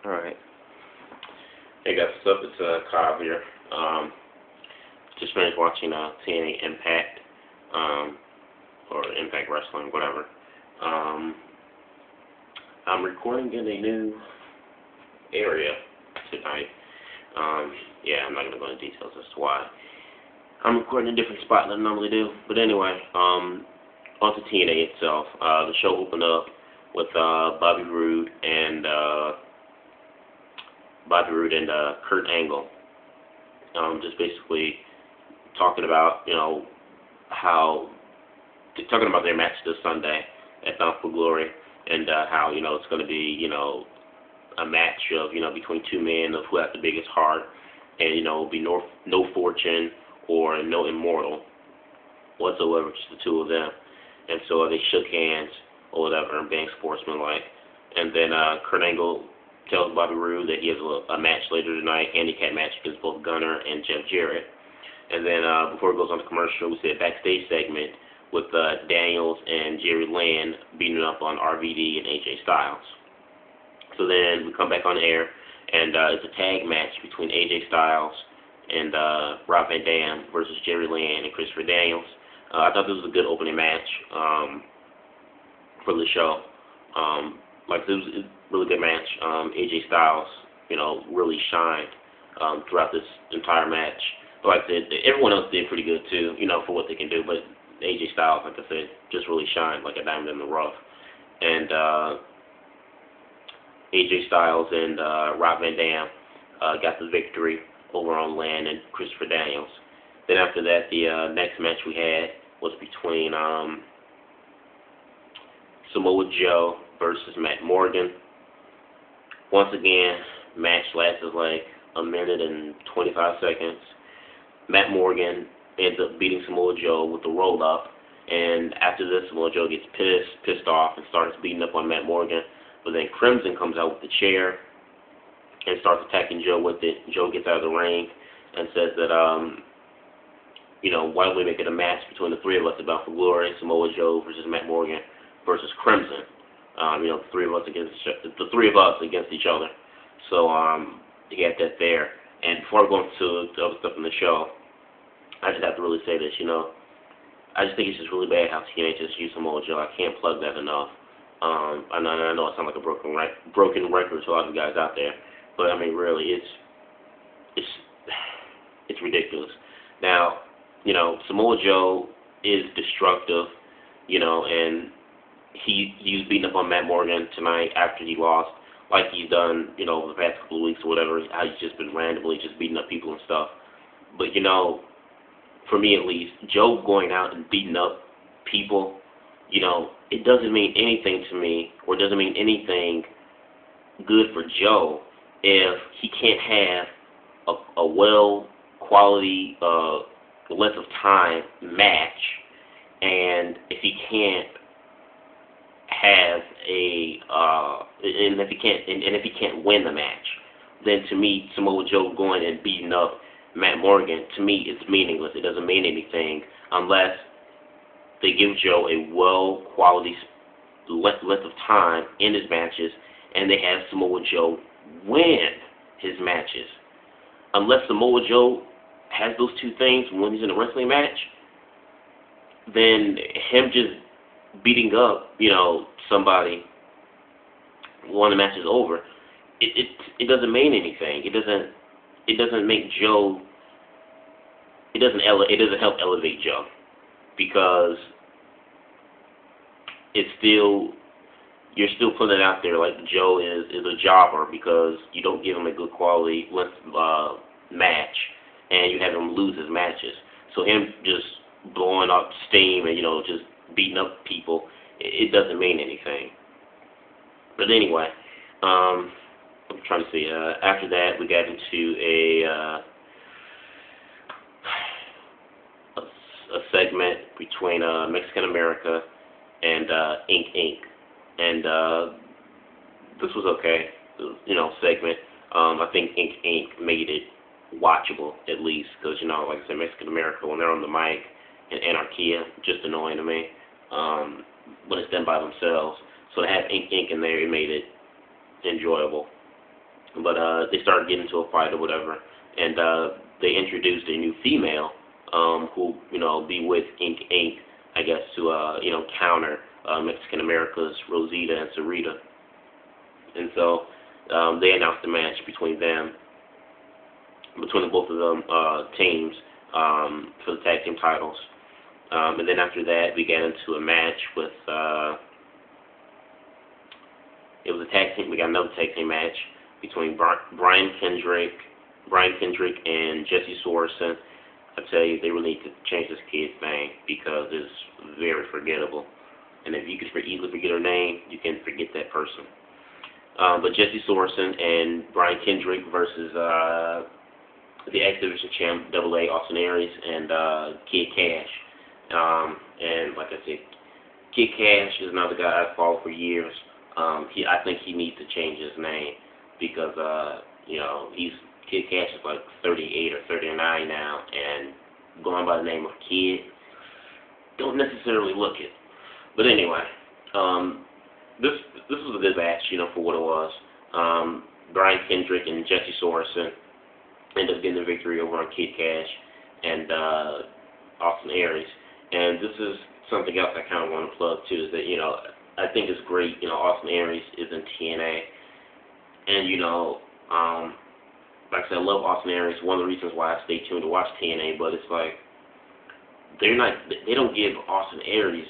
Alright. Hey guys, what's up? It's Kyle here. Just finished watching TNA Impact, or Impact Wrestling, whatever. I'm recording in a new area tonight. Yeah, I'm not gonna go into details as to why. I'm recording in a different spot than I normally do. But anyway, onto TNA itself. The show opened up with Bobby Roode and Kurt Angle, just basically talking about, talking about their match this Sunday at Bound for Glory, and how, it's going to be, a match of, between two men of who has the biggest heart, and, it'll be no fortune or no immortal whatsoever, just the two of them. And so they shook hands or whatever, and being sportsmanlike. And then Kurt Angle tells Bobby Roode that he has a match later tonight, handicap match against both Gunner and Jeff Jarrett. And then before it goes on to commercial, we see a backstage segment with Daniels and Jerry Lynn beating up on RVD and AJ Styles. So then we come back on air, and it's a tag match between AJ Styles and Rob Van Dam versus Jerry Lynn and Christopher Daniels. I thought this was a good opening match for the show. It was a really good match. AJ Styles, really shined throughout this entire match. But like I said, everyone else did pretty good too, for what they can do. But AJ Styles, like I said, just really shined like a diamond in the rough. And AJ Styles and Rob Van Dam got the victory over on Lynn and Christopher Daniels. Then after that, the next match we had was between Samoa Joe versus Matt Morgan. Once again, match lasted like a minute and 25 seconds. Matt Morgan ends up beating Samoa Joe with the roll up, and after this, Samoa Joe gets pissed off, and starts beating up on Matt Morgan. But then Crimson comes out with the chair and starts attacking Joe with it. Joe gets out of the ring and says that why don't we make it a match between the three of us at Bound for Glory, Samoa Joe versus Matt Morgan versus Crimson. The three of us against each other. So you got that there. And before I go into the other stuff in the show, I just have to really say this. I just think it's just really bad how TNA just used Samoa Joe. I can't plug that enough. I know I sound like a broken record to a lot of guys out there, but I mean, really, it's ridiculous. Now, Samoa Joe is destructive, and he was beating up on Matt Morgan tonight after he lost, like he's done, over the past couple of weeks or whatever. How he's just been randomly just beating up people and stuff. But for me at least, Joe going out and beating up people, it doesn't mean anything to me, or doesn't mean anything good for Joe if he can't have a well quality length of time match, and if he can't have and if he can't win the match, then to me, Samoa Joe going and beating up Matt Morgan, to me, it's meaningless. It doesn't mean anything unless they give Joe a well quality length of time in his matches, and they have Samoa Joe win his matches. Unless Samoa Joe has those two things when he's in a wrestling match, then him just beating up, somebody when the match is over, it doesn't mean anything. It doesn't make Joe. It doesn't help elevate Joe, because you're still putting it out there like Joe is a jobber, because you don't give him a good quality match, and you have him lose his matches. So him just blowing up steam and just beating up people, it doesn't mean anything. But anyway, I'm trying to see. After that, we got into a segment between Mexican America and Ink Inc. And this was okay, segment. I think Ink Inc. made it watchable, at least, because, like I said, Mexican America, when they're on the mic, and Anarchia, just annoying to me, when it's done by themselves. So to have Ink Inc. in there, it made it enjoyable. But they started getting into a fight or whatever, and they introduced a new female who, be with Inc., I guess, to, counter Mexican America's Rosita and Sarita. And so they announced a match between both of them teams for the tag team titles. And then after that, we got into a match with, it was a tag team, we got another tag team match between Brian Kendrick and Jesse Sorensen. I tell you, they really need to change this kid's name because it's very forgettable. And if you could easily forget her name, you can forget that person. But Jesse Sorensen and Brian Kendrick versus the X Division champ, AA Austin Aries and Kid Cash. And like I said, Kid Cash is another guy I've followed for years. I think he needs to change his name because Kid Cash is like 38 or 39 now, and going by the name of Kid don't necessarily look it. But anyway, this was a good match, for what it was. Brian Kendrick and Jesse Sorensen ended up getting the victory over on Kid Cash and Austin Aries. And this is something else I kind of want to plug too, is that, I think it's great, Austin Aries is in TNA. And, like I said, I love Austin Aries. One of the reasons why I stay tuned to watch TNA, but it's like, they don't give Austin Aries,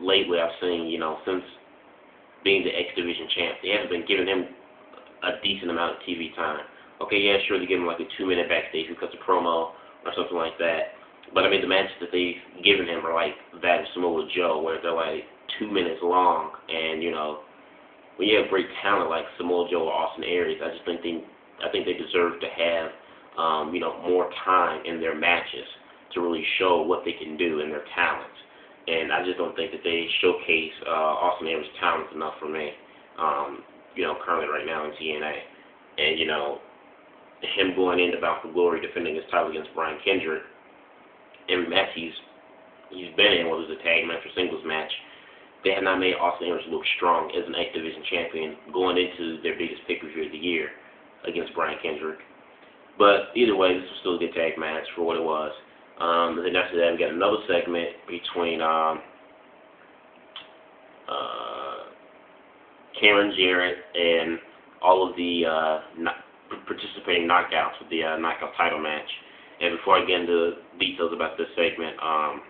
lately I've seen, since being the X Division champ, they haven't been giving him a decent amount of TV time. Okay, yeah, sure, they give him like a 2-minute backstage because of promo or something like that. But I mean, the matches that they've given him are like that of Samoa Joe, where they're like 2 minutes long. And when you have great talent like Samoa Joe or Austin Aries, I think they deserve to have more time in their matches to really show what they can do and their talents. And I just don't think that they showcase Austin Aries' talents enough for me, currently right now in TNA. And, him going into Bound for Glory, defending his title against Brian Kendrick, and match he's been in, whether it was a tag match or singles match, they have not made Austin Aries look strong as an X Division champion going into their biggest pay-per-view of the year against Brian Kendrick. But either way, this was still a good tag match for what it was. And then after that, we got another segment between Karen Jarrett and all of the participating knockouts with the knockout title match. And before I get into details about this segment, I'm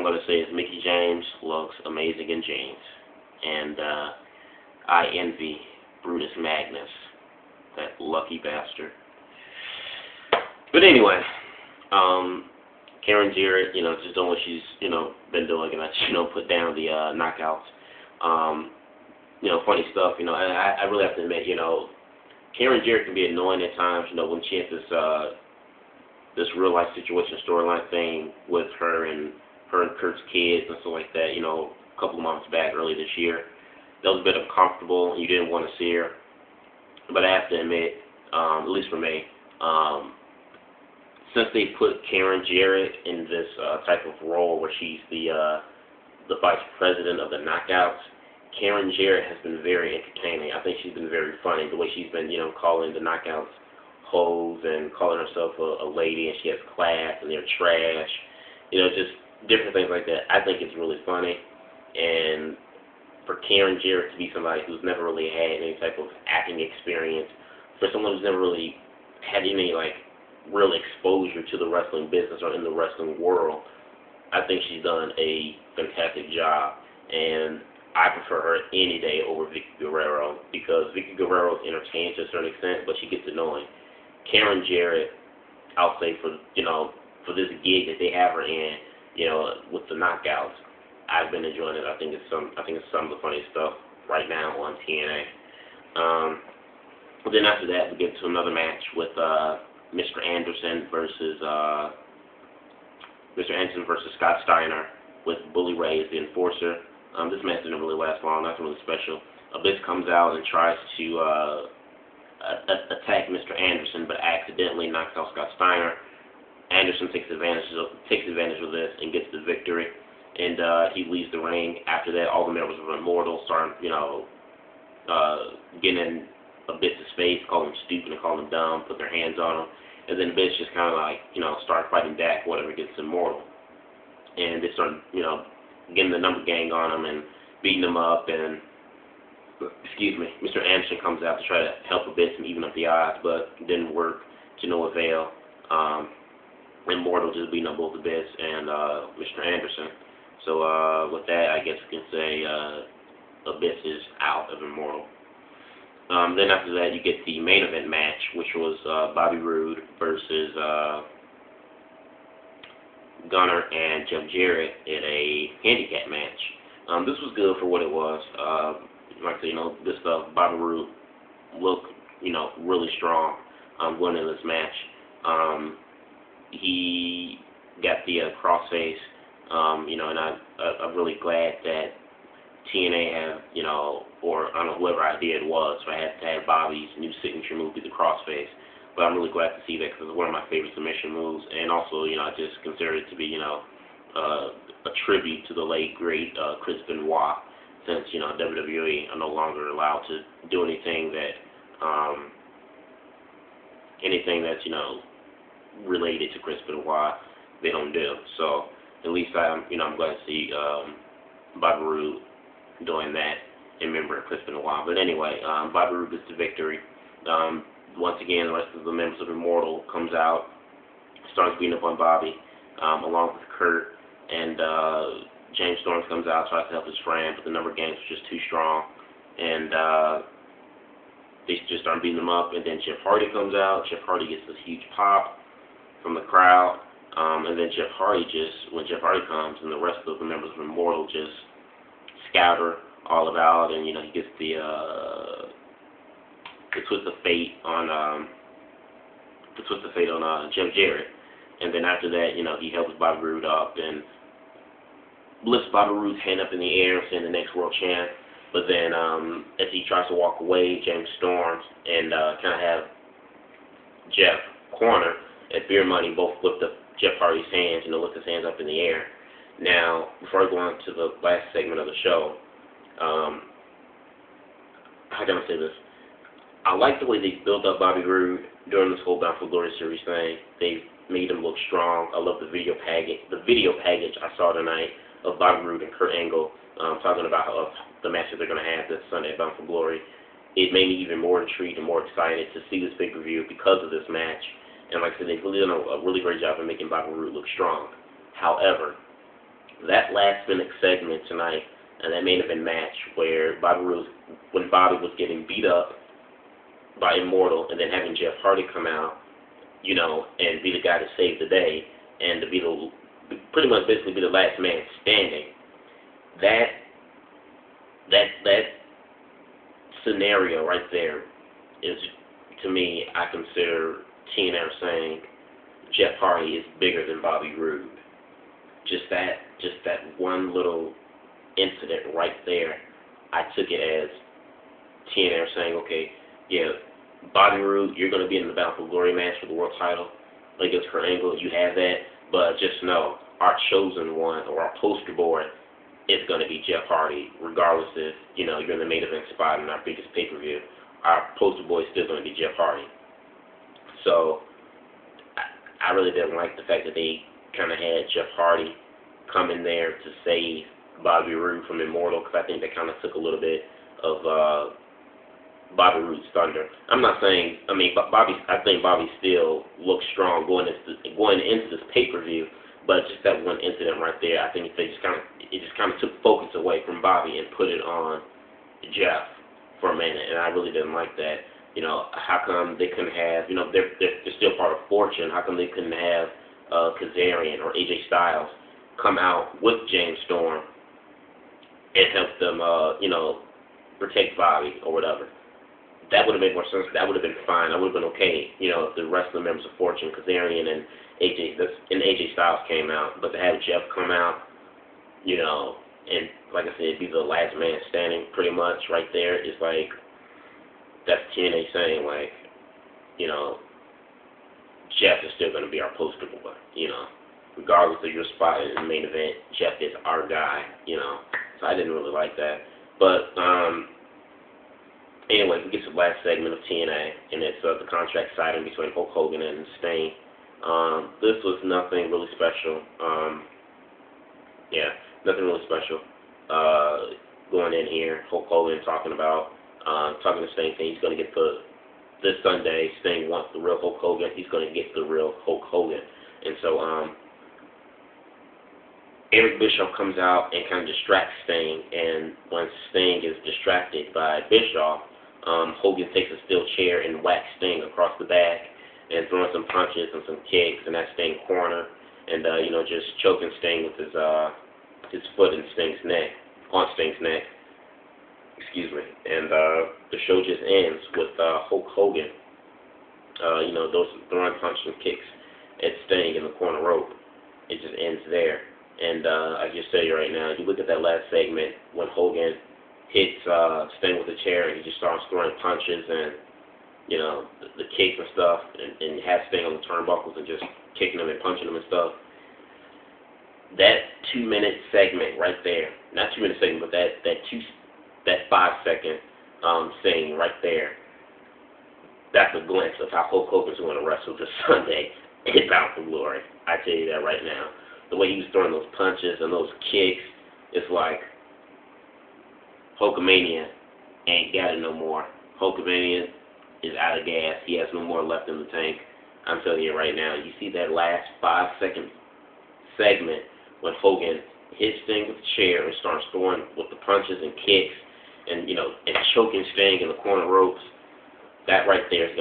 going to say is Mickie James looks amazing in jeans. And I envy Brutus Magnus, that lucky bastard. But anyway, Karen Jarrett, just doing what she's, been doing, and put down the knockouts. Funny stuff, and I really have to admit, Karen Jarrett can be annoying at times, when she has this real life situation storyline thing with her and Kurt's kids and stuff like that, a couple of months back, early this year. That was a bit uncomfortable, and you didn't want to see her. But I have to admit, at least for me, since they put Karen Jarrett in this type of role where she's the vice president of the knockouts, Karen Jarrett has been very entertaining. I think she's been very funny, the way she's been, calling the knockouts hoes and calling herself a lady, and she has class, and they're trash, just different things like that. I think it's really funny, and for Karen Jarrett to be somebody who's never really had any type of acting experience, for someone who's never really had any, real exposure to the wrestling business or in the wrestling world, I think she's done a fantastic job, and I prefer her any day over Vicky Guerrero, because Vicky Guerrero is entertaining to a certain extent, but she gets annoying. Karen Jarrett, I'll say for this gig that they have her in, with the knockouts, I've been enjoying it. I think it's some of the funniest stuff right now on TNA. Then after that, we get to another match with Mr. Anderson versus Scott Steiner with Bully Ray as the enforcer. This match didn't really last long, nothing really special. Abyss comes out and tries to attack Mr. Anderson, but accidentally knocks out Scott Steiner. Anderson takes advantage of this and gets the victory, and he leaves the ring. After that, all the members of Immortal start, getting Abyss's face, call him stupid and call him dumb, put their hands on him, and then Abyss just kind of like, start fighting back, whatever, gets Immortal. And they start, getting the number gang on him and beating him up, and, Mr. Anderson comes out to try to help Abyss and even up the odds, but it didn't work to no avail. Immortal just beating up both Abyss and Mr. Anderson. So with that, I guess we can say Abyss is out of Immortal. Then after that, you get the main event match, which was Bobby Roode versus Gunner and Jeff Jarrett in a handicap match. This was good for what it was. Like I say, this Bobby Roode looked, really strong going into this match. He got the crossface, and I'm really glad that TNA have, or I don't know, whoever idea it was, so I had to have Bobby's new signature move be the crossface. But I'm really glad to see that because it's one of my favorite submission moves, and also, I just consider it to be, a tribute to the late great Chris Benoit, since WWE are no longer allowed to do anything that's related to Chris Benoit. They don't do. So at least I'm glad to see Bobby Roode doing that in memory of Chris Benoit. But anyway, Bobby Roode gets the victory. Once again, the rest of the members of Immortal comes out, starts beating up on Bobby, along with Kurt, and James Storms comes out, tries to help his friend, but the number games was just too strong, and they just start beating him up. And then Jeff Hardy comes out. Jeff Hardy gets this huge pop from the crowd, and then when Jeff Hardy comes, and the rest of the members of Immortal just scatter all about, and he gets the twist of fate on Jeff Jarrett, and then after that, he helps Bobby Roode up and lifts Bobby Roode's hand up in the air, saying the next world champ. But then, as he tries to walk away, James Storms and kind of have Jeff corner at Beer Money, both lift up Jeff Hardy's hands, lift his hands up in the air. Now, before I go on to the last segment of the show, how can I say this? I like the way they built up Bobby Roode during this whole Bound for Glory series thing. They made him look strong. I love the video package I saw tonight of Bobby Roode and Kurt Angle talking about the match that they're going to have this Sunday at Bound for Glory. It made me even more intrigued and more excited to see this pay-per-view because of this match. And like I said, they've really done a really great job of making Bobby Roode look strong. However, that last-minute segment tonight and that main event match where when Bobby was getting beat up by Immortal, and then having Jeff Hardy come out, and be the guy to save the day, and to be pretty much basically be the last man standing. That scenario right there is, to me, I consider TNA saying Jeff Hardy is bigger than Bobby Roode. Just that one little incident right there, I took it as TNA saying, okay, yeah, Bobby Roode, you're going to be in the Bound for Glory match for the world title against Kurt Angle. You have that, but just know our chosen one, or our poster boy, is going to be Jeff Hardy, regardless if you're in the main event spot in our biggest pay-per-view. Our poster boy is still going to be Jeff Hardy. So I really didn't like the fact that they kind of had Jeff Hardy come in there to save Bobby Roode from Immortal, because I think that kind of took a little bit of Bobby Roode's thunder. I'm not saying, I think Bobby still looks strong going into this pay-per-view, but just that one incident right there, I think it just kind of took focus away from Bobby and put it on Jeff for a minute, and I really didn't like that. How come they couldn't have, they're still part of Fortune, how come they couldn't have Kazarian or AJ Styles come out with James Storm and help them, protect Bobby or whatever? That would have made more sense. That would have been fine. That would have been okay, if the rest of the members of Fortune, Kazarian and AJ Styles came out. But to have Jeff come out, and like I said, be the last man standing pretty much right there, is like, that's TNA saying, like, Jeff is still going to be our poster boy, regardless of your spot in the main event, Jeff is our guy, So I didn't really like that. But Anyway, we get to the last segment of TNA, and it's the contract signing between Hulk Hogan and Sting. This was nothing really special. Yeah, nothing really special. Going in here, Hulk Hogan talking to Sting, saying he's going to get this Sunday. Sting wants the real Hulk Hogan. He's going to get the real Hulk Hogan. And so Eric Bischoff comes out and kind of distracts Sting, and when Sting is distracted by Bischoff, Hogan takes a steel chair and whacks Sting across the back and throwing some punches and some kicks in that Sting corner, and just choking Sting with his foot in Sting's neck, on Sting's neck. Excuse me. And the show just ends with Hulk Hogan, those throwing punches and kicks at Sting in the corner rope. It just ends there. And I just tell you right now, you look at that last segment when Hogan hits Sting with a chair and he just starts throwing punches and the kicks and stuff, and has Sting on the turnbuckles and just kicking him and punching him and stuff. That 2-minute segment right there, not 2-minute segment, but that 5-second thing right there, that's a glimpse of how Hulk Hogan's going to wrestle this Sunday in Bound for Glory. I tell you that right now. The way he was throwing those punches and those kicks, it's like Hulkamania ain't got it no more. Hulkamania is out of gas. He has no more left in the tank. I'm telling you right now, you see that last 5-second segment when Hogan hits Sting with the chair and starts throwing with the punches and kicks and choking Sting in the corner ropes. That right there is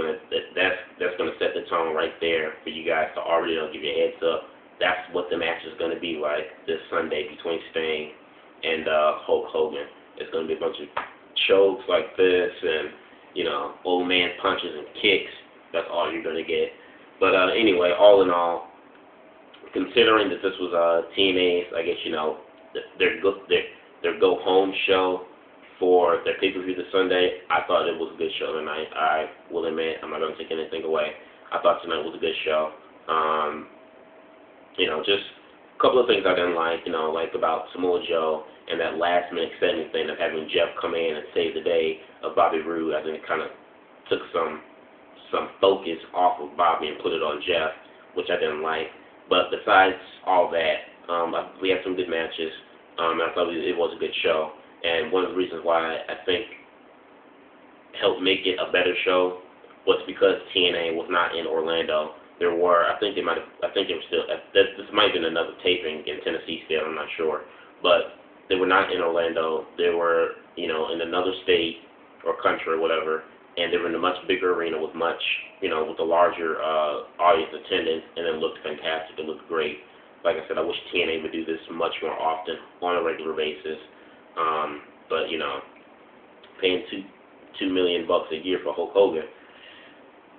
that's gonna set the tone right there for you guys to already give you a heads up. That's what the match is gonna be like this Sunday between Sting and Hulk Hogan. It's gonna be a bunch of chokes like this and old man punches and kicks. That's all you're gonna get. But anyway, all in all, considering that this was TNA's, I guess their go home show for their pay-per-view this Sunday, I thought it was a good show tonight. I will admit, I'm not going to take anything away. I thought tonight was a good show. Just a couple of things I didn't like, like about Samoa Joe and that last-minute segment thing of having Jeff come in and save the day of Bobby Roode. I think it kind of took some focus off of Bobby and put it on Jeff, which I didn't like. But besides all that, we had some good matches. I thought it was a good show. And one of the reasons why I think helped make it a better show was because TNA was not in Orlando. There were, this might have been another taping in Tennessee still, I'm not sure. But they were not in Orlando. They were, in another state or country or whatever, and they were in a much bigger arena with with a larger audience attendance, and it looked fantastic. It looked great. Like I said, I wish TNA would do this much more often on a regular basis. But paying $2 million a year for Hulk Hogan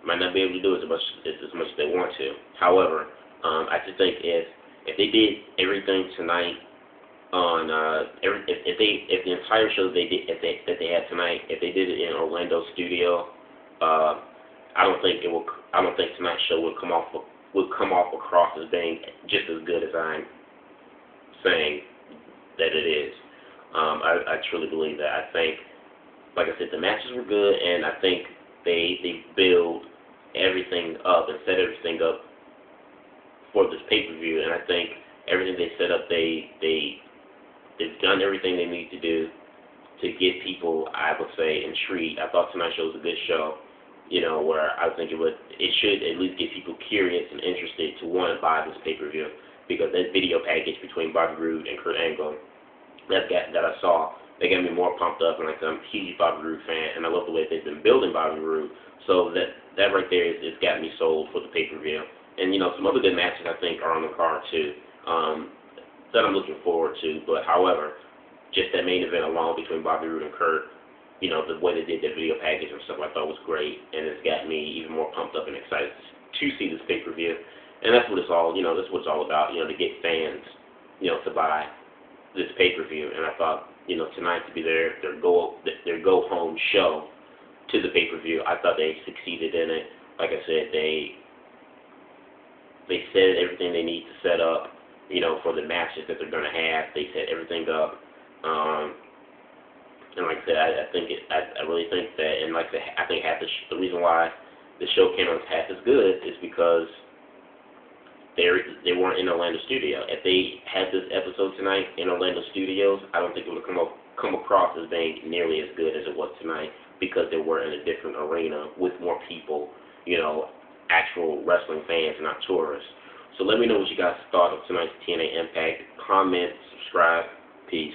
might not be able to do as much as they want to. However, I just think if they did everything tonight on if the entire show that they had tonight, if they did it in Orlando studio, I don't think tonight's show would come off across as being just as good as I'm saying that it is. I truly believe that. I think, like I said, the matches were good, and I think they build everything up and set everything up for this pay-per-view, and I think everything they set up, they've done everything they need to do to get people, I would say, intrigued. I thought tonight's show was a good show, where I think it should at least get people curious and interested to want to buy this pay-per-view, because that video package between Bobby Roode and Kurt Angle that I saw, they got me more pumped up, and like I'm a huge Bobby Roode fan, and I love the way they've been building Bobby Roode. So that right there is got me sold for the pay-per-view. And some other good matches I think are on the card too, that I'm looking forward to. But however, just that main event alone between Bobby Roode and Kurt, the way they did that video package and stuff, I thought was great, and it's got me even more pumped up and excited to see this pay-per-view. And that's what it's all, that's what it's all about, to get fans, to buy this pay-per-view. And I thought, tonight to be their go-home show to the pay-per-view, I thought they succeeded in it. Like I said, they set everything they need to set up, for the matches that they're going to have. They set everything up. And like I said, I really think that in like I said, I think the reason why the show came out half as good is because they weren't in Orlando studio. If they had this episode tonight in Orlando studios, I don't think it would come across as being nearly as good as it was tonight because they were in a different arena with more people, you know, actual wrestling fans, not tourists. So let me know what you guys thought of tonight's TNA Impact. Comment, subscribe. Peace.